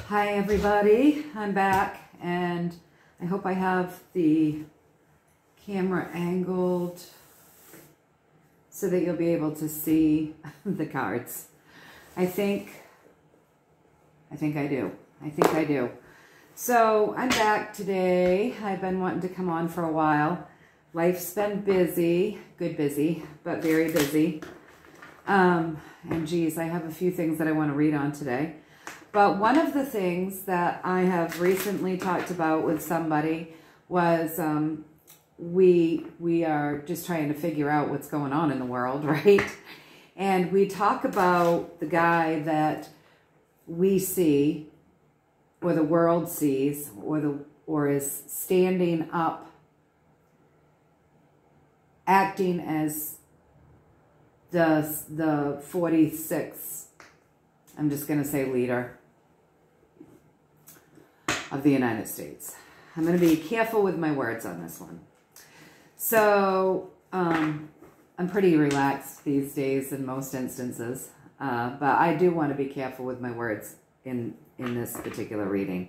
Hi everybody, I'm back and I hope I have the camera angled so that you'll be able to see the cards. I think I do. So I'm back today. I've been wanting to come on for a while. Life's been busy, good busy, but very busy. And geez, I have a few things that I want to read on today. But one of the things that I have recently talked about with somebody was we are just trying to figure out what's going on in the world, right? And we talk about the guy that we see, or the world sees, or is standing up, acting as the 46th, I'm just going to say leader of the United States. I'm going to be careful with my words on this one. So I'm pretty relaxed these days in most instances, but I do want to be careful with my words in this particular reading.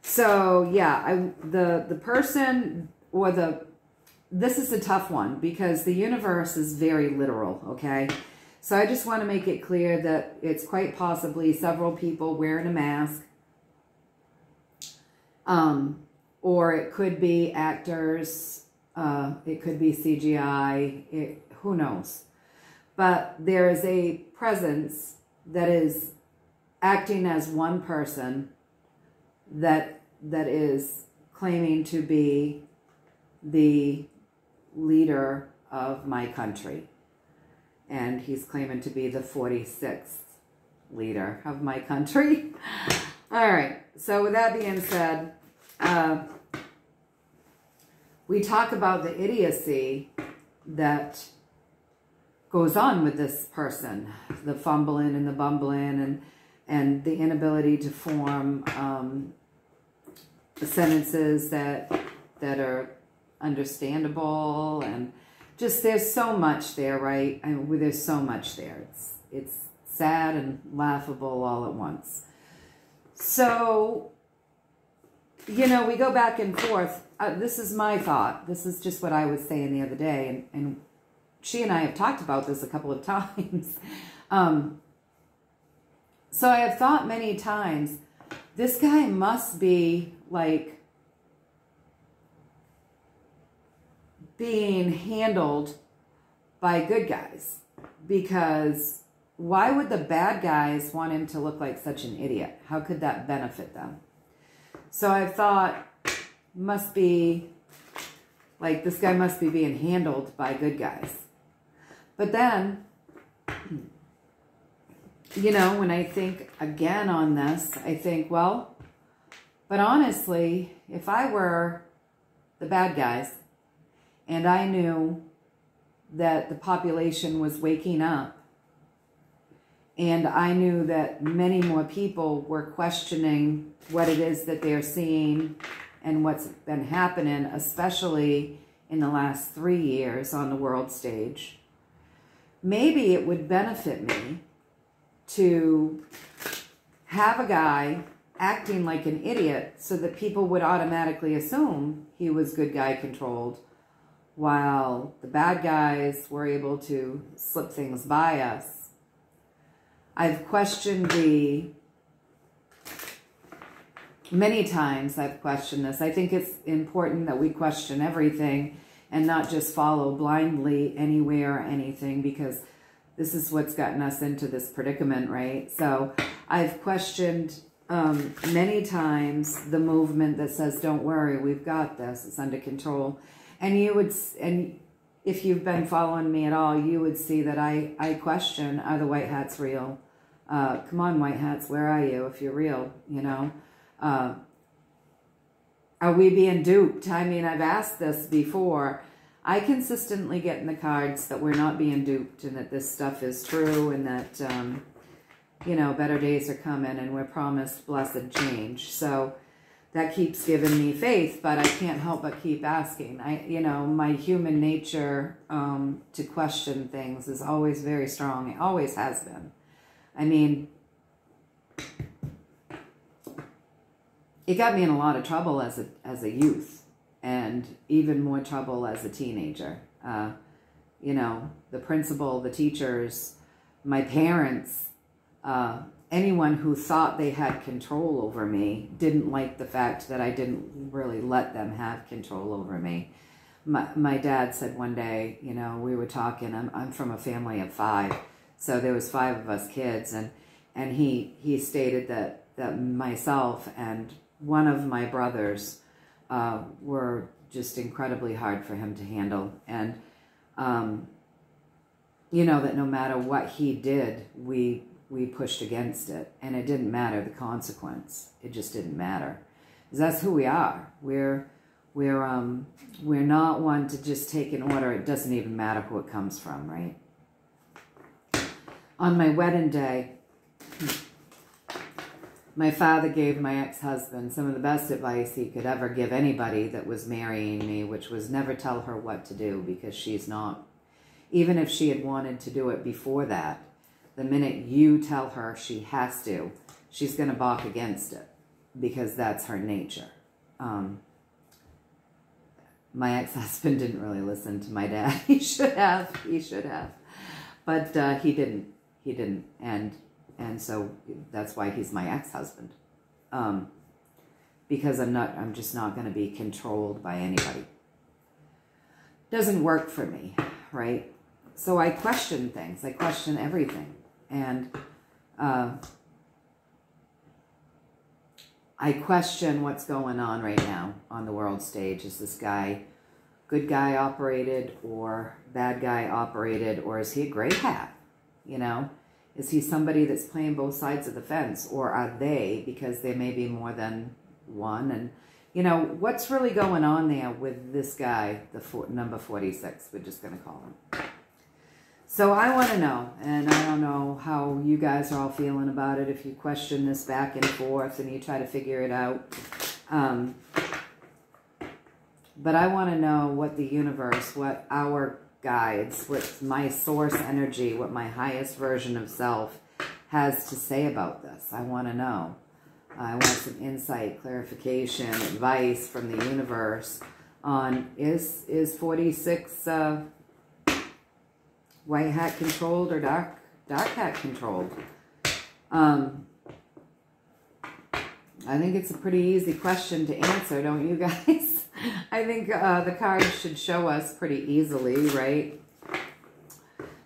So yeah, the person or this is a tough one because the universe is very literal, okay? So I just want to make it clear that it's quite possibly several people wearing a mask, or it could be actors, it could be CGI, who knows? But there is a presence that is acting as one person that is claiming to be the leader of my country. And he's claiming to be the 46th leader of my country. All right, so with that being said, we talk about the idiocy that goes on with this person, the fumbling and the bumbling and the inability to form sentences that are understandable, and just there's so much there, right? I mean, there's so much there. It's sad and laughable all at once. So, you know, we go back and forth. This is my thought. This is just what I was saying the other day, and she and I have talked about this a couple of times. So I have thought many times, this guy must be like being handled by good guys, because why would the bad guys want him to look like such an idiot? How could that benefit them? So I've thought, must be like this guy must be being handled by good guys. But then, you know, when I think again on this, I think, well, but honestly, if I were the bad guys and I knew that the population was waking up, and I knew that many more people were questioning what it is that they're seeing and what's been happening, especially in the last 3 years on the world stage, maybe it would benefit me to have a guy acting like an idiot so that people would automatically assume he was good guy controlled, while the bad guys were able to slip things by us. I've questioned many times I've questioned this. I think it's important that we question everything and not just follow blindly anywhere or anything, because this is what's gotten us into this predicament, right? So I've questioned many times the movement that says, don't worry, we've got this, it's under control. And if you've been following me at all, you would see that I question, are the white hats real? Come on, white hats, where are you if you're real, you know? Are we being duped? I mean, I've asked this before. I consistently get in the cards that we're not being duped and that this stuff is true, and that, you know, better days are coming and we're promised blessed change. So that keeps giving me faith, but I can't help but keep asking. You know, my human nature to question things is always very strong. It always has been. I mean, it got me in a lot of trouble as a youth, and even more trouble as a teenager. You know, the principal, the teachers, my parents, anyone who thought they had control over me didn't like the fact that I didn't really let them have control over me. My dad said one day, you know, we were talking, I'm from a family of 5, so there was 5 of us kids, and he stated that myself and one of my brothers were just incredibly hard for him to handle, and you know, that no matter what he did, we pushed against it, and it didn't matter the consequence. It just didn't matter, because that's who we are. We're not one to just take an order. It doesn't even matter who it comes from, right? On my wedding day, my father gave my ex-husband some of the best advice he could ever give anybody that was marrying me, which was never tell her what to do, because she's not, even if she had wanted to do it before that, the minute you tell her she has to, she's going to balk against it, because that's her nature. My ex-husband didn't really listen to my dad. He should have. But he didn't. And so that's why he's my ex-husband. Because I'm just not going to be controlled by anybody. Doesn't work for me, right? So I question things. I question everything. And I question what's going on right now on the world stage. Is this guy good guy operated or bad guy operated, or is he a gray hat? You know, is he somebody that's playing both sides of the fence, or are they, because there may be more than one? And, you know, what's really going on there with this guy, number 46, we're just going to call him. So I want to know, and I don't know how you guys are all feeling about it, if you question this back and forth and you try to figure it out. But I want to know what the universe, what our guides, what my source energy, what my highest version of self has to say about this. I want to know. I want some insight, clarification, advice from the universe on, is 46... white hat controlled or dark hat controlled? I think it's a pretty easy question to answer, don't you guys? I think the cards should show us pretty easily, right?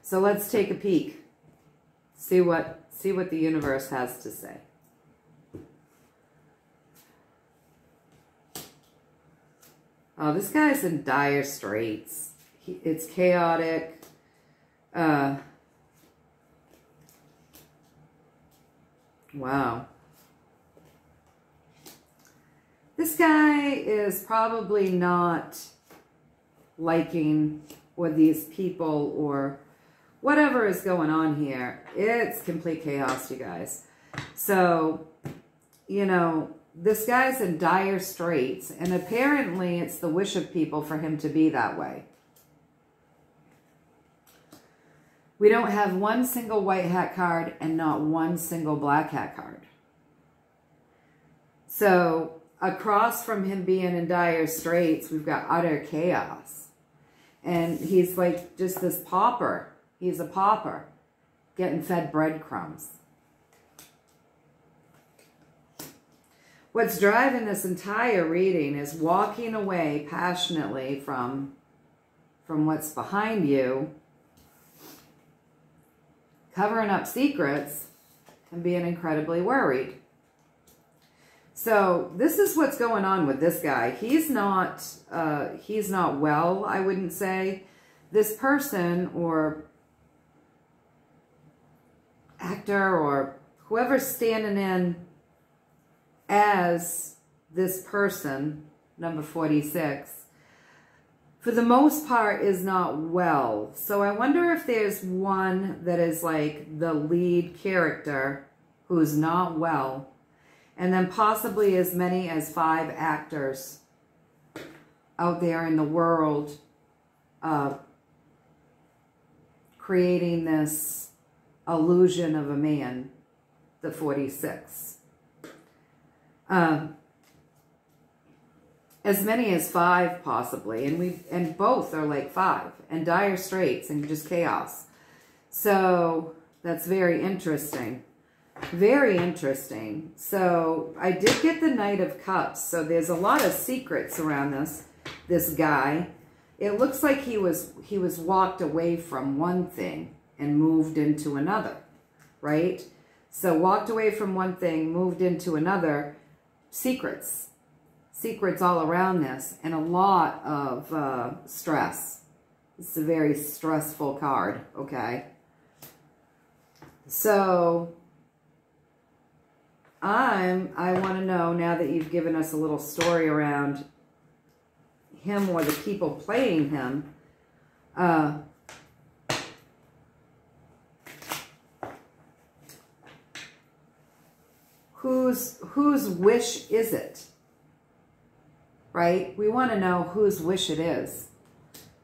So let's take a peek. See what the universe has to say. Oh, this guy's in dire straits. It's chaotic. Wow. This guy is probably not liking, or these people, or whatever is going on here. It's complete chaos, you guys. So, you know, this guy's in dire straits, and apparently it's the wish of people for him to be that way. We don't have one single white hat card and not one single black hat card. So across from him being in dire straits, we've got utter chaos. And he's like just this pauper. He's a pauper getting fed breadcrumbs. What's driving this entire reading is walking away passionately from what's behind you, covering up secrets, and being incredibly worried. So this is what's going on with this guy. He's not well, I wouldn't say. This person or actor or whoever's standing in as this person, number 46, for the most part is not well. So I wonder if there's one that is like the lead character who's not well, and then possibly as many as 5 actors out there in the world creating this illusion of a man, the 46. as many as 5 possibly, and both are like 5, and dire straits and just chaos. So that's very interesting. Very interesting. So I did get the Knight of Cups. So there's a lot of secrets around this guy. It looks like he was walked away from one thing and moved into another, right? So walked away from one thing, moved into another. Secrets all around this, and a lot of stress. It's a very stressful card, okay? So I want to know, now that you've given us a little story around him or the people playing him, whose wish is it? Right? We want to know whose wish it is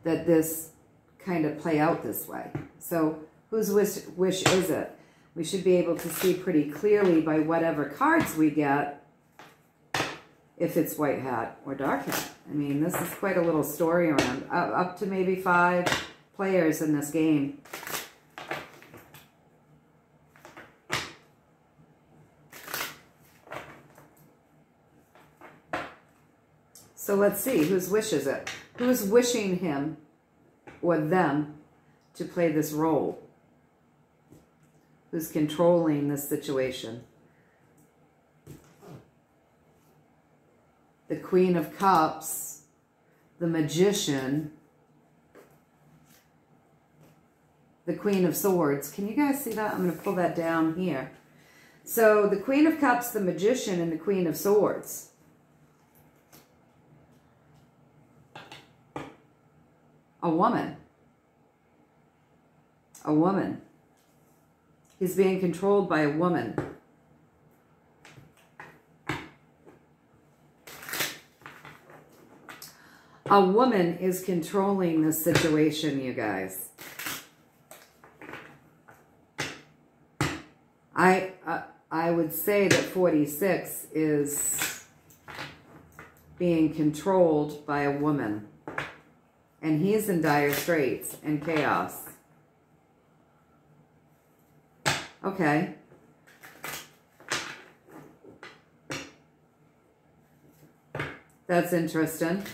that this kind of play out this way. So whose wish is it? We should be able to see pretty clearly by whatever cards we get if it's white hat or dark hat. I mean, this is quite a little story around. Up to maybe 5 players in this game. So let's see, whose wish is it? Who's wishing him or them to play this role? Who's controlling this situation? The Queen of Cups, the Magician, the Queen of Swords. Can you guys see that? I'm going to pull that down here. So the Queen of Cups, the Magician, and the Queen of Swords. A woman. A woman. He's being controlled by a woman. A woman is controlling this situation, you guys. I would say that 46 is being controlled by a woman. And he's in dire straits and chaos. Okay. That's interesting.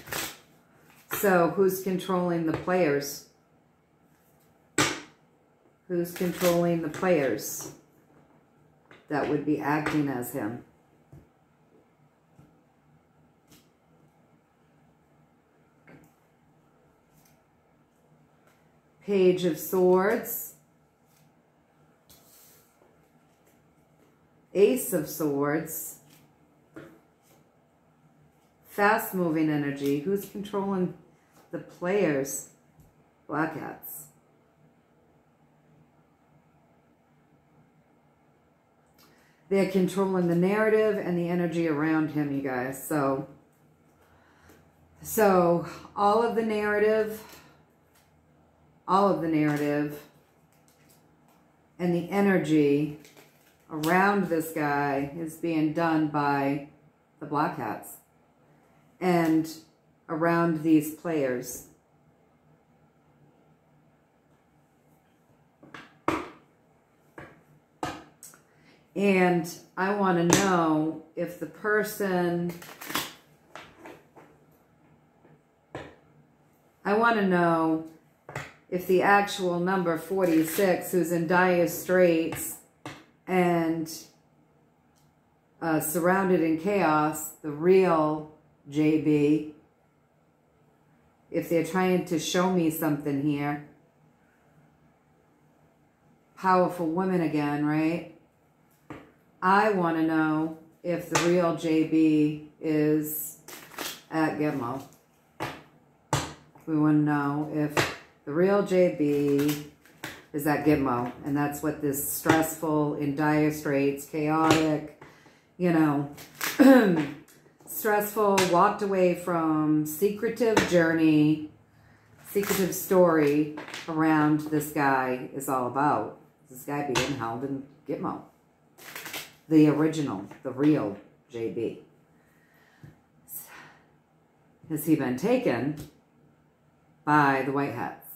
So who's controlling the players? Who's controlling the players that would be acting as him? Page of Swords. Ace of Swords. Fast-moving energy. Who's controlling the players? Black hats. They're controlling the narrative and the energy around him, you guys. So all of the narrative and the energy around this guy is being done by the Black Hats and around these players. And I want to know if the person... I want to know if the actual number 46, who's in dire straits and surrounded in chaos, the real JB, if they're trying to show me something here. Powerful women again, right? I want to know if the real JB is at Gitmo. We want to know if the real JB is at Gitmo. And that's what this stressful, in dire straits, chaotic, you know, stressful, walked away from, secretive journey, secretive story around this guy is all about. This guy being held in Gitmo. The original, the real JB. has he been taken by the White Hats.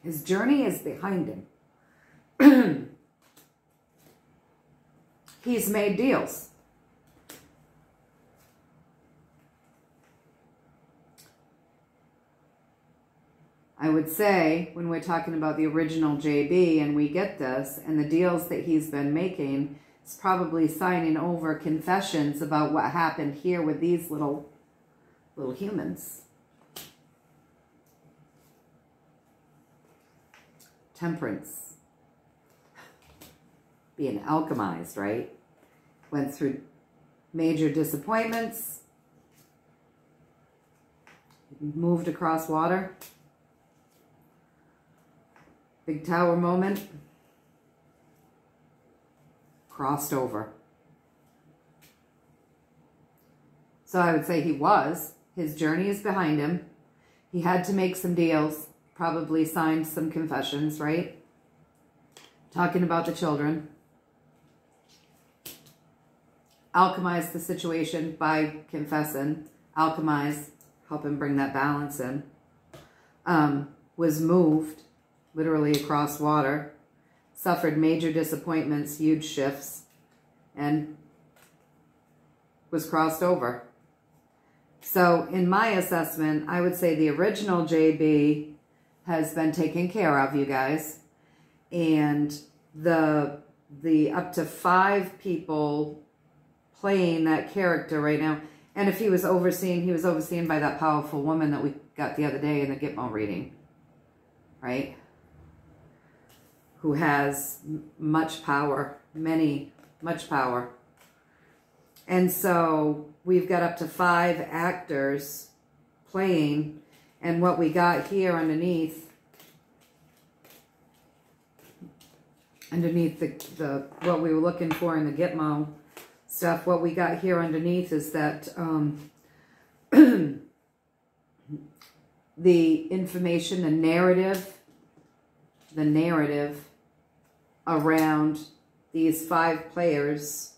His journey is behind him. He's made deals. I would say, when we're talking about the original JB and we get this, and the deals that he's been making, he's probably signing over confessions about what happened here with these little humans. Temperance. Being alchemized, right? Went through major disappointments. Moved across water. Big tower moment. Crossed over. So I would say he was. His journey is behind him. He had to make some deals. Probably signed some confessions, right? Talking about the children. Alchemize the situation by confessing. Alchemize, help him bring that balance in. Was moved, literally across water. Suffered major disappointments, huge shifts. And was crossed over. So in my assessment, I would say the original JB has been taken care of, you guys. And the up to 5 people playing that character right now. And if he was overseen by that powerful woman that we got the other day in the Gitmo reading, right? Who has much power, much power. And so we've got up to 5 actors playing, and what we got here underneath the what we were looking for in the Gitmo stuff, what we got here underneath is that the information, the narrative around these 5 players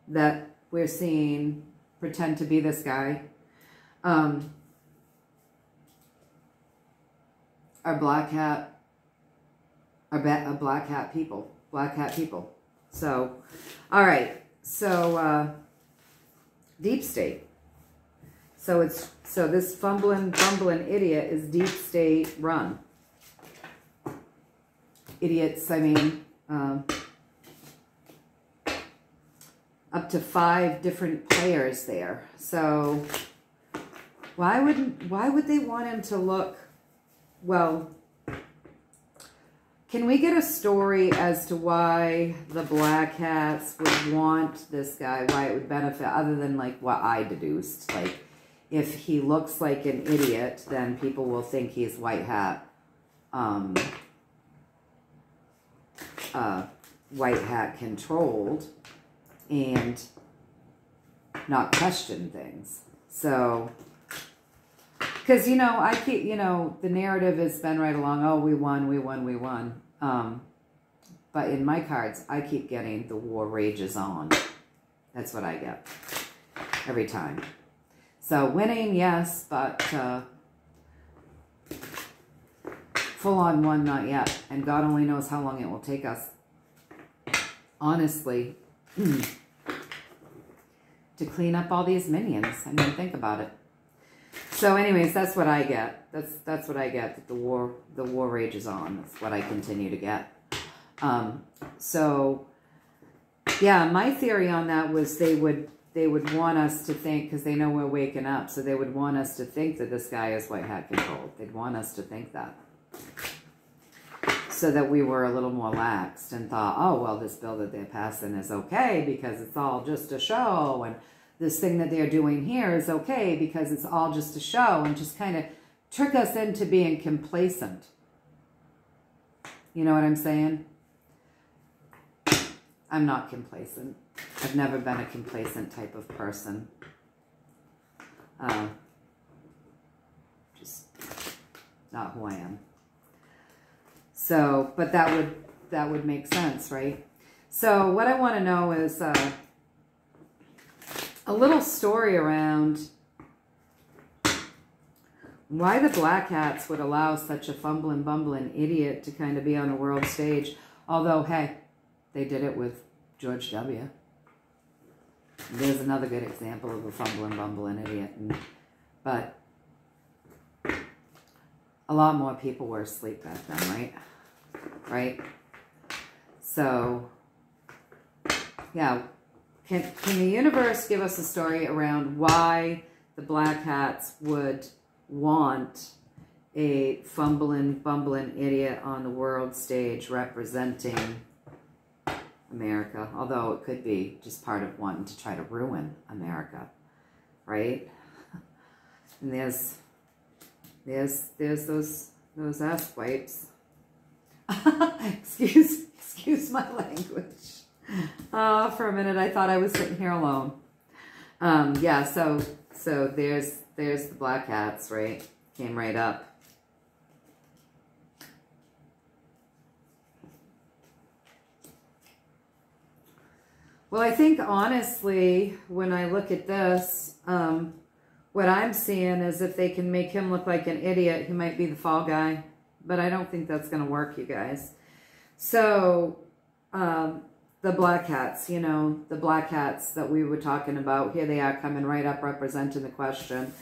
that we're seeing pretend to be this guy are black hat people. So, all right. So, deep state. So this fumbling idiot is deep state run. Idiots, I mean, up to 5 different players there. So why would they want him to look, well, can we get a story as to why the Black Hats would want this guy, why it would benefit, other than like what I deduced? Like, if he looks like an idiot, then people will think he's White Hat, White Hat controlled, and not question things. So, because, I keep, the narrative has been right along, oh, we won. But in my cards, I keep getting the war rages on. That's what I get every time. So winning, yes, but full on one, not yet. And God only knows how long it will take us, honestly, to clean up all these minions. I mean, think about it. So anyways, that's what I get. That's what I get. That the war rages on. That's what I continue to get. So yeah, my theory on that was they would want us to think, because they know we're waking up, so they would want us to think that this guy is White Hat controlled. They'd want us to think that, so that we were a little more laxed and thought, oh, well, this bill that they're passing is okay because it's all just a show, and this thing that they're doing here is okay because it's all just a show, and just kind of trick us into being complacent. You know what I'm saying? I'm not complacent. I've never been a complacent type of person. Just not who I am. So, but that would make sense, right? So what I want to know is, a little story around why the Black Hats would allow such a fumbling, bumbling idiot to kind of be on the world stage. Although, hey, they did it with George W. There's another good example of a fumbling, bumbling idiot. But a lot more people were asleep back then, right? Right? So, yeah. Can the universe give us a story around why the Black Hats would want a fumbling, bumbling idiot on the world stage representing America? Although it could be just part of wanting to try to ruin America, right? And there's those ass wipes. excuse my language. For a minute I thought I was sitting here alone. Yeah, so there's the Black Hats, right? Came right up. Well, I think honestly, when I look at this, what I'm seeing is if they can make him look like an idiot, he might be the fall guy. But I don't think that's going to work, you guys. So, the Black Hats, you know, the Black Hats that we were talking about, here they are coming right up representing the question.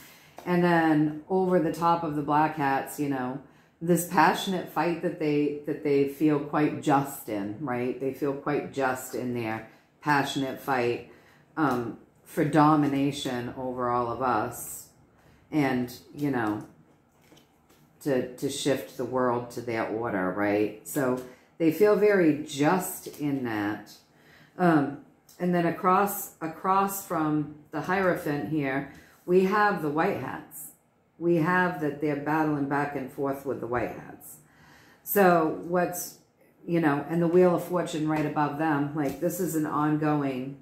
And then over the top of the Black Hats, you know, this passionate fight that they feel quite just in, right? They feel quite just in their passionate fight for domination over all of us, and, you know, to shift the world to their order, right? So they feel very just in that. And then across from the Hierophant here, we have the White Hats. We have that they're battling back and forth with the White Hats. So what's, you know, and the Wheel of Fortune right above them, like this is an ongoing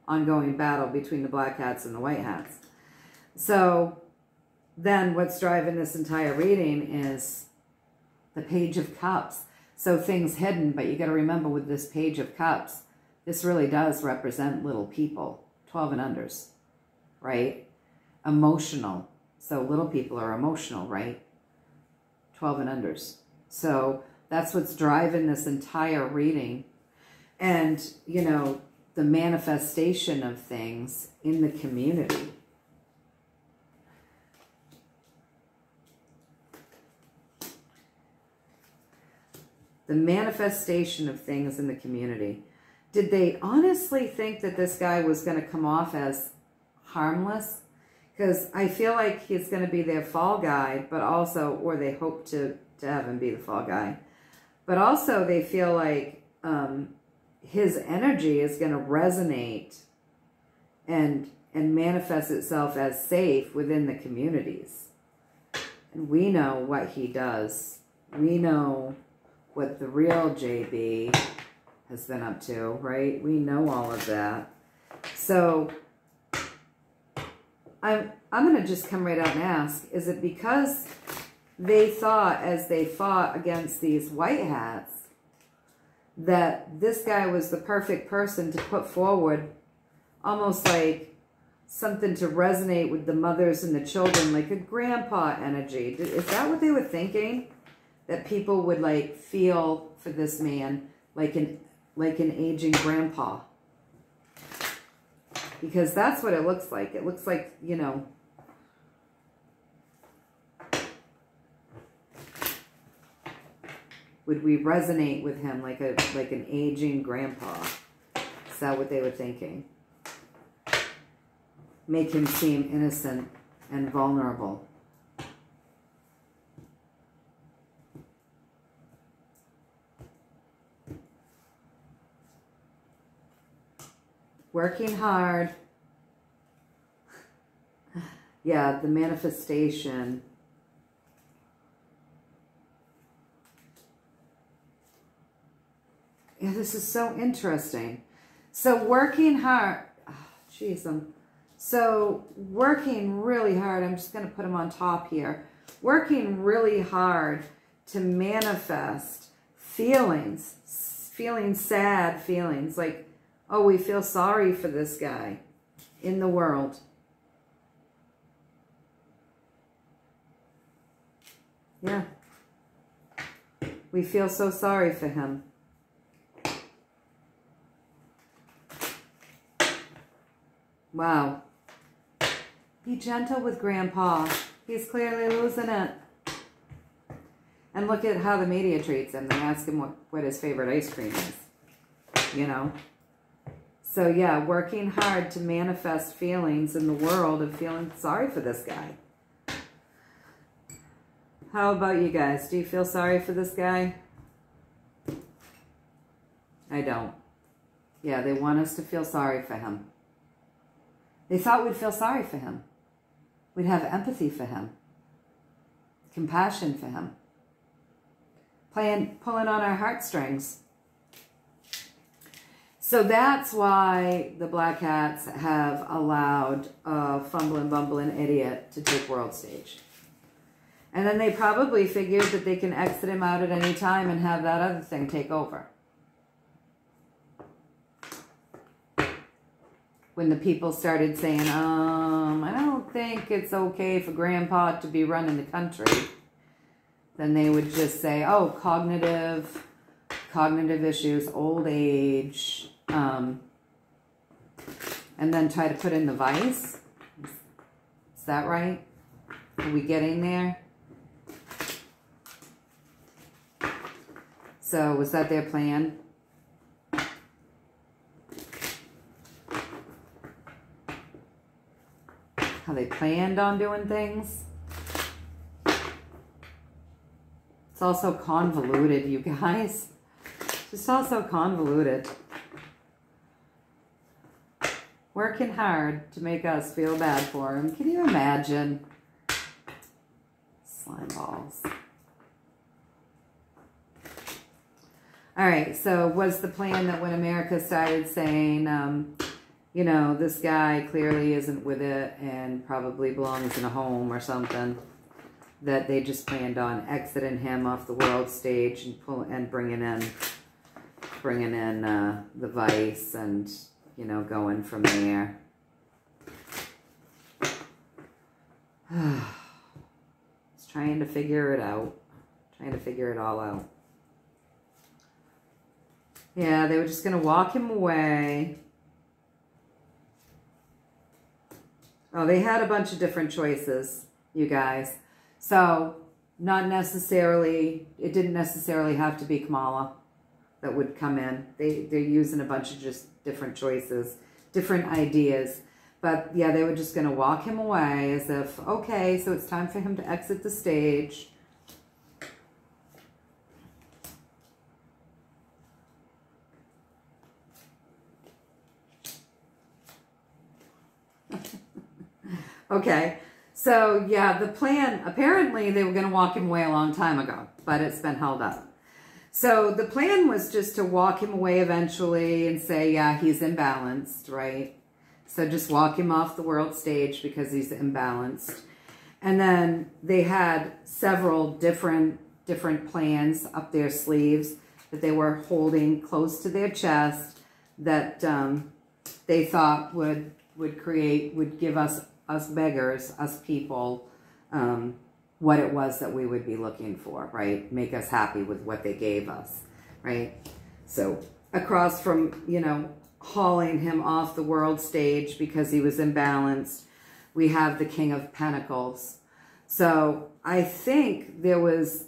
battle between the Black Hats and the White Hats. So then what's driving this entire reading is the Page of Cups. So things hidden, but you got to remember with this Page of Cups, this really does represent little people, 12 and unders, right? Emotional. So little people are emotional, right? 12 and unders. So that's what's driving this entire reading. And, you know, the manifestation of things in the community. The manifestation of things in the community. Did they honestly think that this guy was going to come off as harmless? Because I feel like he's going to be their fall guy, but also, or they hope to have him be the fall guy. But also they feel like his energy is going to resonate and manifest itself as safe within the communities. And we know what he does. We know what the real JB has been up to, right? We know all of that. So I'm going to just come right out and ask, is it because they thought as they fought against these White Hats that this guy was the perfect person to put forward, almost like something to resonate with the mothers and the children, like a grandpa energy? Is that what they were thinking? That people would like feel for this man like an aging grandpa? Because that's what it looks like. It looks like, you know, would we resonate with him like an aging grandpa? Is that what they were thinking? Make him seem innocent and vulnerable. Working hard. Yeah, the manifestation. Yeah, this is so interesting. So working hard. Jeez, so working really hard. I'm just going to put them on top here. Working really hard to manifest feelings, feeling sad feelings like, oh, we feel sorry for this guy. in the world. Yeah. We feel so sorry for him. Wow. Be gentle with Grandpa. He's clearly losing it. And look at how the media treats him. They ask him what his favorite ice cream is. You know? So yeah, working hard to manifest feelings in the world of feeling sorry for this guy. How about you guys? Do you feel sorry for this guy? I don't. Yeah, they want us to feel sorry for him. They thought we'd feel sorry for him. We'd have empathy for him. Compassion for him. Pulling on our heartstrings. So that's why the Black Hats have allowed a fumbling, bumbling idiot to take world stage. And then they probably figured that they can exit him out at any time and have that other thing take over. When the people started saying, I don't think it's okay for Grandpa to be running the country, then they would just say, oh, cognitive issues, old age, and then try to put in the vice. Is that right? Are we getting there? So was that their plan? How they planned on doing things? It's also convoluted, you guys. Just also convoluted. Working hard to make us feel bad for him. Can you imagine? Slime balls. All right, so was the plan that when America started saying, you know, this guy clearly isn't with it and probably belongs in a home or something, that they just planned on exiting him off the world stage and bringing in the vice and, you know, going from there. Just trying to figure it out. Trying to figure it all out. Yeah, they were just going to walk him away. Oh, they had a bunch of different choices, you guys. So, not necessarily, it didn't necessarily have to be Kamala that would come in. They're using a bunch of just different choices, different ideas. But yeah, they were just going to walk him away as if, okay, so it's time for him to exit the stage. Okay, so yeah, the plan, apparently they were going to walk him away a long time ago, but it's been held up. So the plan was just to walk him away eventually and say, yeah, he's imbalanced, right? So just walk him off the world stage because he's imbalanced. And then they had several different plans up their sleeves that they were holding close to their chest that they thought would give us beggars, us people, what it was that we would be looking for, right? Make us happy with what they gave us, right? So across from, you know, hauling him off the world stage because he was imbalanced, we have the King of Pentacles. So I think there was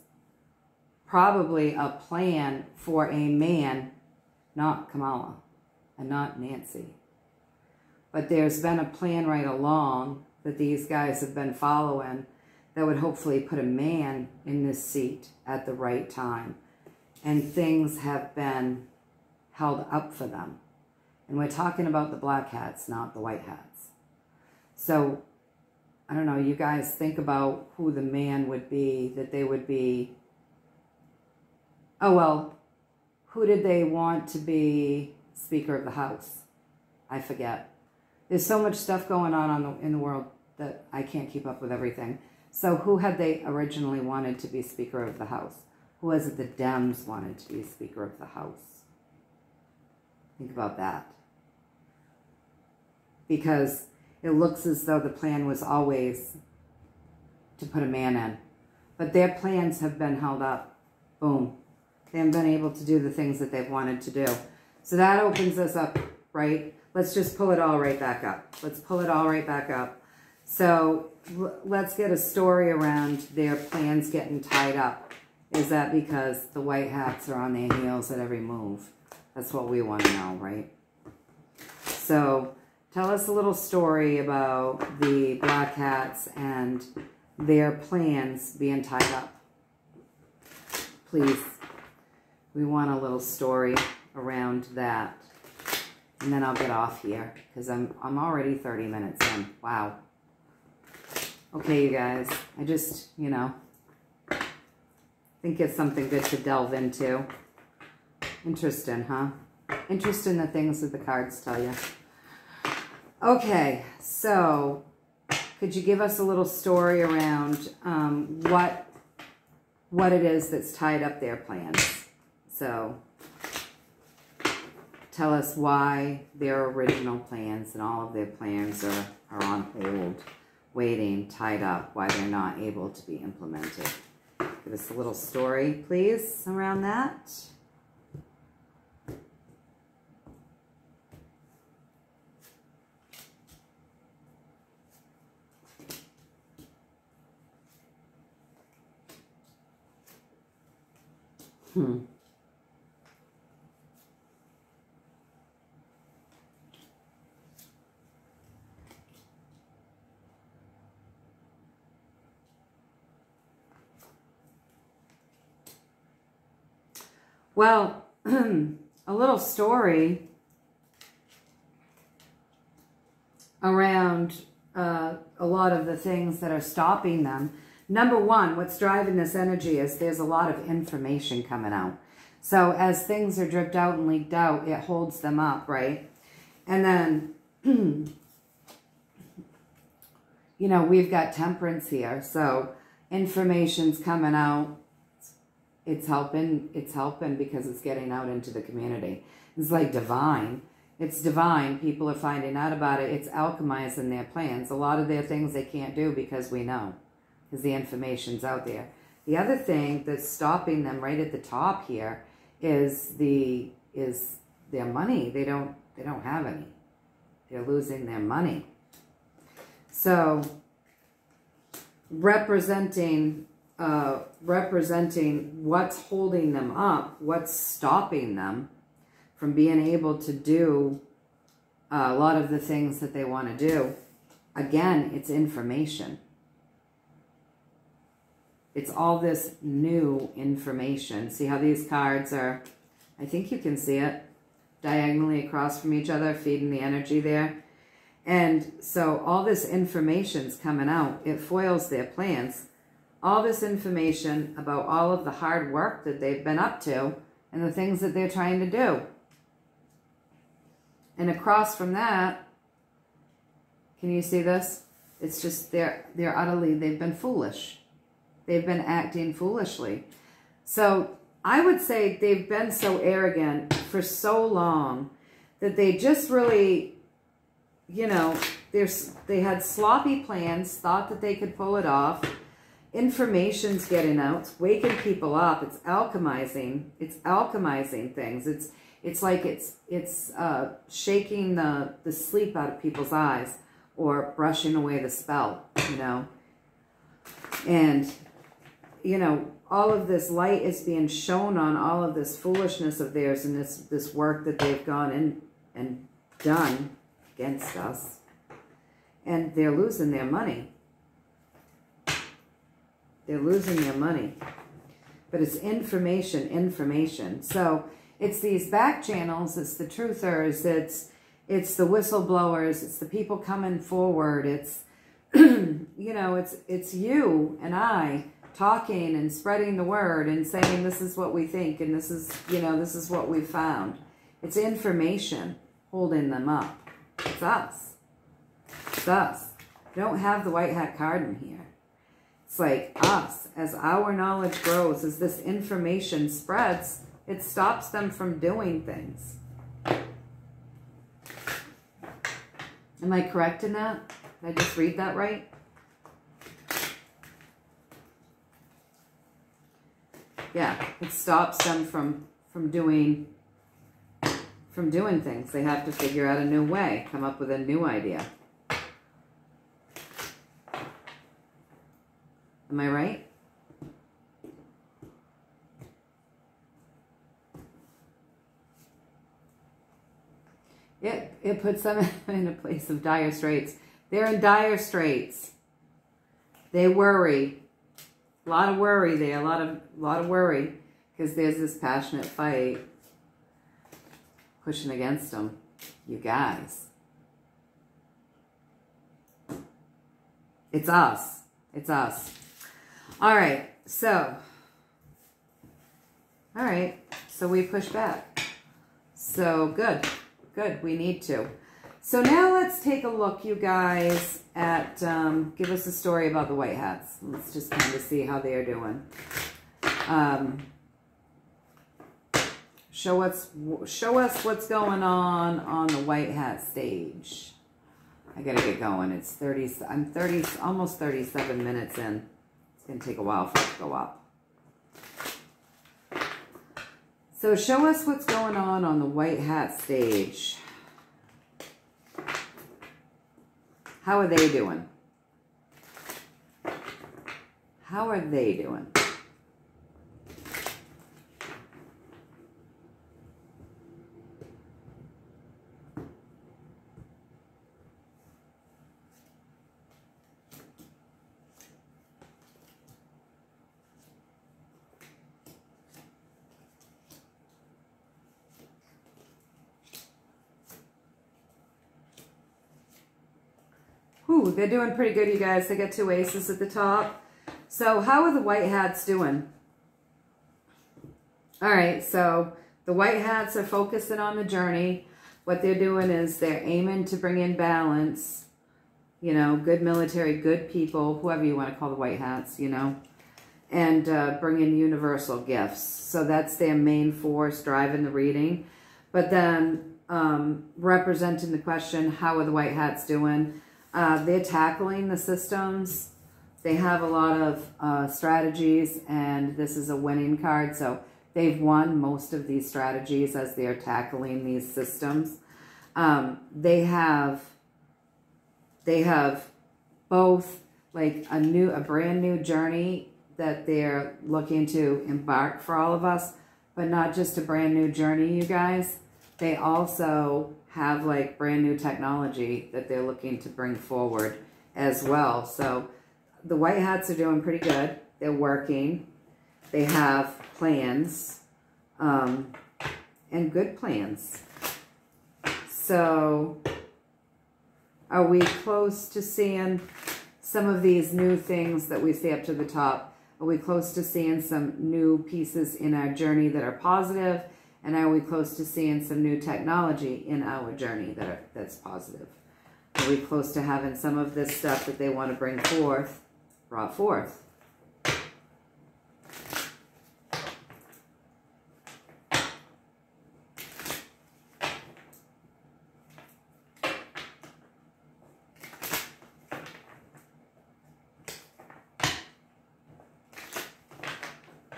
probably a plan for a man, not Kamala and not Nancy. But there's been a plan right along that these guys have been following that would hopefully put a man in this seat at the right time. And things have been held up for them. And we're talking about the Black Hats, not the White Hats. So, I don't know, you guys think about who the man would be, that they would be... Oh, well, who did they want to be Speaker of the House? I forget. There's so much stuff going on in the world that I can't keep up with everything. So who had they originally wanted to be Speaker of the House? Who was it the Dems wanted to be Speaker of the House? Think about that. because it looks as though the plan was always to put a man in. But their plans have been held up. Boom. They haven't been able to do the things that they've wanted to do. So that opens us up, right? Let's just pull it all right back up. Let's pull it all right back up. So let's get a story around their plans getting tied up. Is that because the white hats are on their heels at every move? That's what we want to know, right? So tell us a little story about the black hats and their plans being tied up. Please. We want a little story around that. And then I'll get off here because I'm already 30 minutes in. Wow. Okay, you guys. I just, you know, think it's something good to delve into. Interesting, huh? Interesting the things that the cards tell you. Okay, so could you give us a little story around what it is that's tied up their plans? So tell us why their original plans and all of their plans are on hold, waiting, tied up, why they're not able to be implemented. Give us a little story, please, around that. Well, a little story around a lot of the things that are stopping them. Number one, what's driving this energy is there's a lot of information coming out. So as things are dripped out and leaked out, it holds them up, right? And then, you know, we've got temperance here. So information's coming out. It's helping because it's getting out into the community. It's like divine. It's divine. People are finding out about it. It's alchemizing their plans. A lot of their things they can't do because we know, because the information's out there. The other thing that's stopping them right at the top here is their money. They don't have any. They're losing their money. So representing what's holding them up, what's stopping them from being able to do a lot of the things that they want to do. Again, it's information. It's all this new information. See how these cards are, I think you can see it, diagonally across from each other, feeding the energy there. And so all this information's coming out. It foils their plans. All this information about all of the hard work that they've been up to and the things that they're trying to do. And across from that, can you see this? It's just they've been foolish. They've been acting foolishly. So I would say they've been so arrogant for so long that they just really, you know, they had sloppy plans, thought that they could pull it off. Information's getting out, it's waking people up, it's alchemizing things. It's like it's shaking the sleep out of people's eyes or brushing away the spell, you know. And, you know, all of this light is being shown on all of this foolishness of theirs and this work that they've gone in and done against us. And they're losing their money. They're losing their money. But it's information. So it's these back channels, it's the truthers, it's the whistleblowers, it's the people coming forward, it's, you know, it's you and I talking and spreading the word and saying this is what we think and this is, you know, this is what we've found. It's information holding them up. It's us. It's us. We don't have the white hat card in here. It's like us, as our knowledge grows, as this information spreads, it stops them from doing things. Am I correct in that? Did I just read that right? Yeah, it stops them from doing things. They have to figure out a new way, come up with a new idea. Am I right? It puts them in a place of dire straits. They're in dire straits. They worry. A lot of worry there. A lot of worry, because there's this passionate fight pushing against them. You guys. It's us. It's us. All right. So we push back. So good. Good. We need to. So now let's take a look, you guys, at, give us a story about the White Hats. Let's just kind of see how they're doing. Show us what's going on the White Hat stage. I gotta get going. It's almost 37 minutes in. It's gonna take a while for it to go up. So show us what's going on the White Hat stage. How are they doing? How are they doing? Ooh, they're doing pretty good, you guys. They got 2 aces at the top. So how are the White Hats doing? All right, so the White Hats are focusing on the journey. What they're doing is they're aiming to bring in balance. You know, good military, good people, whoever you want to call the White Hats, you know. And bring in universal gifts. So that's their main force driving the reading. But then representing the question, how are the White Hats doing? They're tackling the systems. They have a lot of strategies, and this is a winning card. So they've won most of these strategies as they're tackling these systems. They have both like a brand new journey that they're looking to embark for all of us, but not just a brand new journey, you guys. They also have like brand new technology that they're looking to bring forward as well. So the White Hats are doing pretty good. They're working. They have plans, and good plans. So are we close to seeing some of these new things that we see up to the top? Are we close to seeing some new pieces in our journey that are positive? And are we close to seeing some new technology in our journey that's positive? Are we close to having some of this stuff that they want to bring forth, brought forth?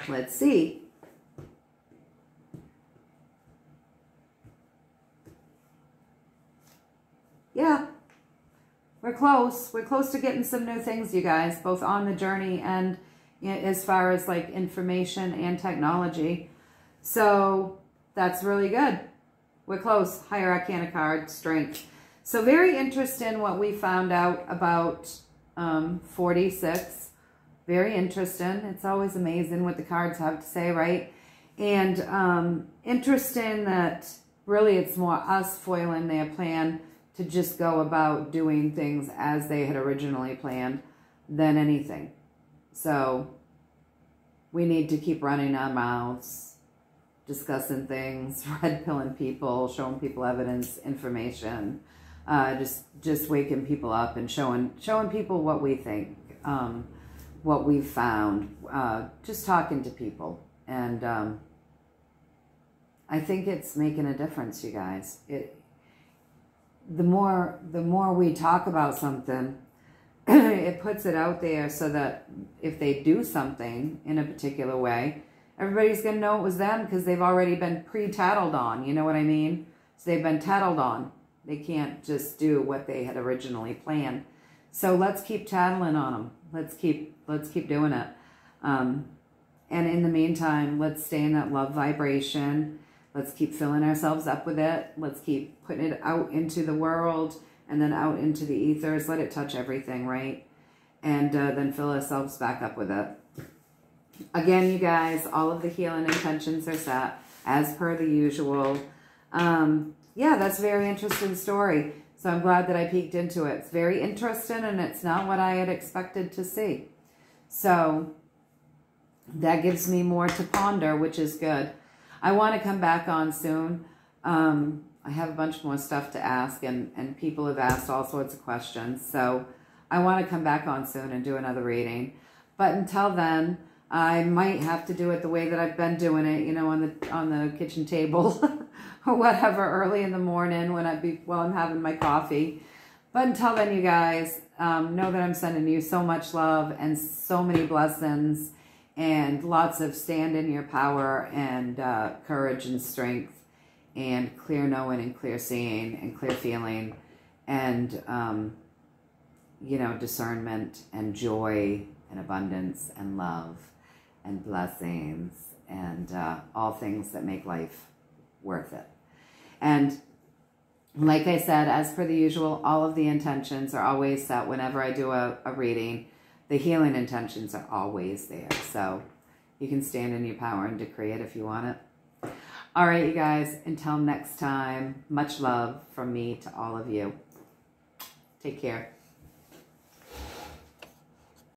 Let's see. Yeah, we're close. We're close to getting some new things, you guys, both on the journey and as far as like information and technology. So that's really good. We're close. Higher Arcana card, Strength. So very interesting what we found out about 46. Very interesting. It's always amazing what the cards have to say, right? And interesting that really it's more us foiling their plan to just go about doing things as they had originally planned than anything. So we need to keep running our mouths, discussing things, red pilling people, showing people evidence, information, just waking people up and showing people what we think, what we've found, just talking to people. And I think it's making a difference, you guys. the more we talk about something, it puts it out there so that if they do something in a particular way, everybody's going to know it was them because they've already been pre-tattled on. You know what I mean? So they've been tattled on. They can't just do what they had originally planned. So let's keep tattling on them. Let's keep doing it. And in the meantime, let's stay in that love vibration. Let's keep filling ourselves up with it. Let's keep putting it out into the world and then out into the ethers. Let it touch everything, right? And then fill ourselves back up with it. Again, you guys, all of the healing intentions are set as per the usual. Yeah, that's a very interesting story. So I'm glad that I peeked into it. It's very interesting, and it's not what I had expected to see. So that gives me more to ponder, which is good. I want to come back on soon. I have a bunch more stuff to ask, and people have asked all sorts of questions. So I want to come back on soon and do another reading. But until then, I might have to do it the way that I've been doing it, you know, on the kitchen table or whatever, early in the morning while I'm having my coffee. But until then, you guys, know that I'm sending you so much love and so many blessings and lots of stand in your power and courage and strength and clear knowing and clear seeing and clear feeling and, you know, discernment and joy and abundance and love and blessings and all things that make life worth it. And like I said, as per the usual, all of the intentions are always set whenever I do a reading. The healing intentions are always there. So you can stand in your power and decree it if you want it. All right, you guys, until next time, much love from me to all of you. Take care.